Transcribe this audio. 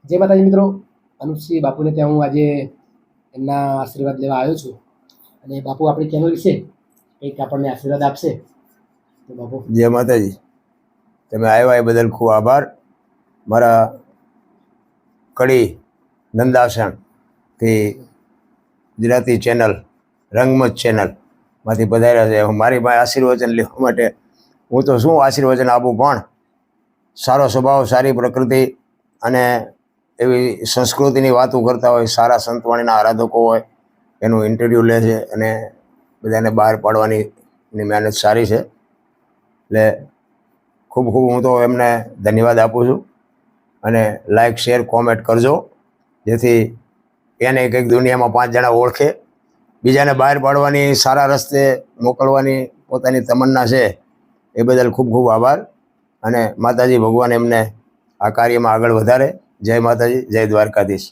જય માતાજી મિત્રો, અનુપસિંહ બાપુને ત્યાં હું આજે એમના આશીર્વાદ લેવા આવ્યો છું અને બાપુ આપણી ચેનલ વિશે કંઈક આપણને આશીર્વાદ આપશે. તો બાપુ જય માતાજી. તમે આવ્યા એ બદલ ખૂબ આભાર. મારા કડી નંદાસણથી ગુજરાતી ચેનલ રંગમંચ ચેનલમાંથી પધાર્યા છે. મારી પાસે આશીર્વચન લેવા માટે હું તો શું આશીર્વચન આપું, પણ સારો સ્વભાવ, સારી પ્રકૃતિ અને એવી સંસ્કૃતિની વાતો કરતા હોય, સારા સંતવાણીના આરાધકો હોય, એનું ઇન્ટરવ્યૂ લે છે અને બધાને બહાર પાડવાની મહેનત સારી છે. એટલે ખૂબ ખૂબ હું તો એમને ધન્યવાદ આપું છું. અને લાઈક, શેર, કોમેન્ટ કરજો, જેથી એને કંઈક દુનિયામાં 5 જણા ઓળખે. બીજાને બહાર પાડવાની, સારા રસ્તે મોકલવાની પોતાની તમન્ના છે. એ બદલ ખૂબ ખૂબ આભાર. અને માતાજી ભગવાન એમને આ કાર્યમાં આગળ વધારે. જય માતાજી, જય દ્વારકાધીશ.